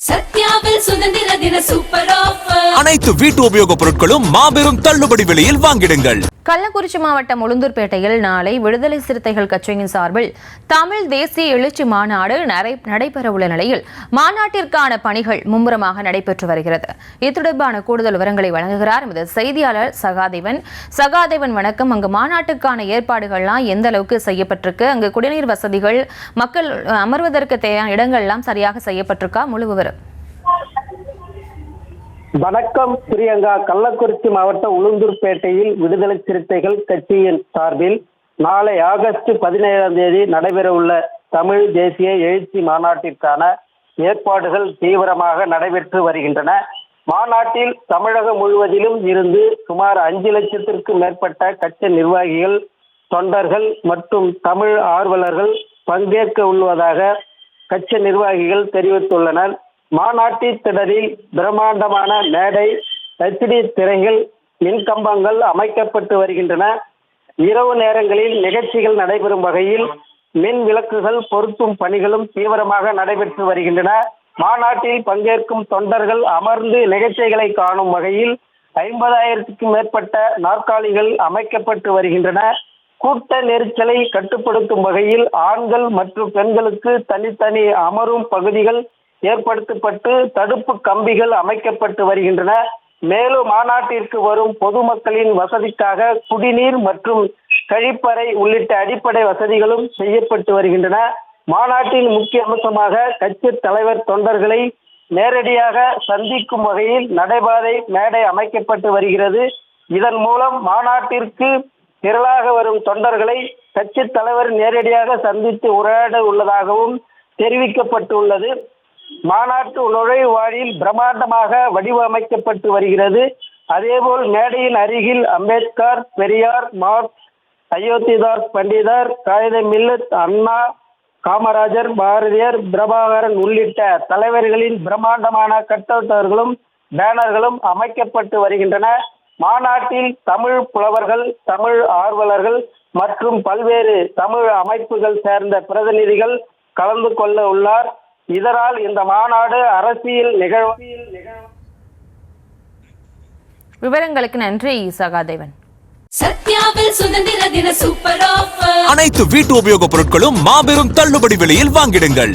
சத்யாவில் சுதந்திர தின super offer. அனைத்து வீட்டு உபயோகப் பொருட்களும் மாபெரும் தள்ளுபடி விலையில் வாங்கிடுங்கள். கள்ளக்குறிச்சி மாவட்டம் உளுந்தூர்பேட்டையில் நாளை விடுதலை சிறுத்தைகள் கட்சியின் சார்பில் தமிழ் தேசிய எழுச்சி மாநாடு நடைபெறவுள்ள நிலையில் மாநாட்டிற்கான பணிகள் மும்முரமாக நடைபெற்று வருகிறது. இது தொடர்பான கூடுதல் விவரங்களை வழங்குகிறார் எமது செய்தியாளர் சகாதேவன். வணக்கம். அங்கு மாநாட்டுக்கான ஏற்பாடுகள்லாம் எந்த அளவுக்கு செய்யப்பட்டிருக்கு? அங்கு குடிநீர் வசதிகள், மக்கள் அமர்வதற்கு தேவையான இடங்கள் எல்லாம் சரியாக செய்யப்பட்டிருக்கா? முழு விவரம். வணக்கம் பிரியங்கா. கள்ளக்குறிச்சி மாவட்டம் உளுந்தூர்பேட்டையில் விடுதலை சிறுத்தைகள் கட்சியின் சார்பில் நாளை ஆகஸ்ட் 17 நடைபெறவுள்ள தமிழ் தேசிய எழுச்சி மாநாட்டிற்கான ஏற்பாடுகள் தீவிரமாக நடைபெற்று வருகின்றன. மாநாட்டில் தமிழகம் முழுவதிலும் இருந்து சுமார் 5 லட்சத்திற்கும் மேற்பட்ட கட்சி நிர்வாகிகள், தொண்டர்கள் மற்றும் தமிழ் ஆர்வலர்கள் பங்கேற்க உள்ளதாக கட்சி நிர்வாகிகள் தெரிவித்துள்ளனர். மாநாட்டின் திடலில் பிரம்மாண்டமான மேடை, HD திரைகள், மின்கம்பங்கள் அமைக்கப்பட்டு வருகின்றன. இரவு நேரங்களில் நிகழ்ச்சிகள் நடைபெறும் வகையில் மின் விளக்குகள் பொருத்தும் பணிகளும் தீவிரமாக நடைபெற்று வருகின்றன. மாநாட்டில் பங்கேற்கும் தொண்டர்கள் அமர்ந்து நிகழ்ச்சிகளை காணும் வகையில் 50,000க்கும் மேற்பட்ட நாற்காலிகள் அமைக்கப்பட்டு வருகின்றன. கூட்ட நெரிசலை கட்டுப்படுத்தும் வகையில் ஆண்கள் மற்றும் பெண்களுக்கு தனித்தனி அமரும் பகுதிகள் ஏற்படுத்தப்பட்டு தடுப்பு கம்பிகள் அமைக்கப்பட்டு வருகின்றன. மேலும் மாநாட்டிற்கு வரும் பொதுமக்களின் வசதிக்காக குடிநீர் மற்றும் கழிப்பறை உள்ளிட்ட அடிப்படை வசதிகளும் செய்யப்பட்டு வருகின்றன. மாநாட்டின் முக்கிய அம்சமாக கட்சி தலைவர் தொண்டர்களை நேரடியாக சந்திக்கும் வகையில் நடைபாதை மேடை அமைக்கப்பட்டு வருகிறது. இதன் மூலம் மாநாட்டிற்கு திரளாக வரும் தொண்டர்களை கட்சி தலைவர் நேரடியாக சந்தித்து உரையாட உள்ளதாகவும் தெரிவிக்கப்பட்டுள்ளது. மாநாட்டு நுழைவாயில் பிரம்மாண்டமாக வடிவமைக்கப்பட்டு வருகிறது. அதேபோல் மேடையின் அருகில் அம்பேத்கர், பெரியார், மார்க்ஸ், அயோத்திதாஸ் பண்டிதர், காயிதே மில்லத், அண்ணா, காமராஜர், பாரதியார், பிரபாகரன் உள்ளிட்ட தலைவர்களின் பிரம்மாண்டமான கட்டவுட்களும் பேனர்களும் அமைக்கப்பட்டு வருகின்றன. மாநாட்டில் தமிழ் புலவர்கள், தமிழ் ஆர்வலர்கள் மற்றும் பல்வேறு தமிழ் அமைப்புகள் சேர்ந்த பிரதிநிதிகள் கலந்து கொள்ள உள்ளார். இதனால் இந்த மாநாடு அரசியல் நிகழ்வு. விவரங்களுக்கு நன்றி சகாதேவன். சத்யாவில் சுதந்திர தின சூப்பர் ஆஃபர். அனைத்து வீட்டு உபயோகப் பொருட்களும் மாபெரும் தள்ளுபடி விலையில் வாங்கிடுங்கள்.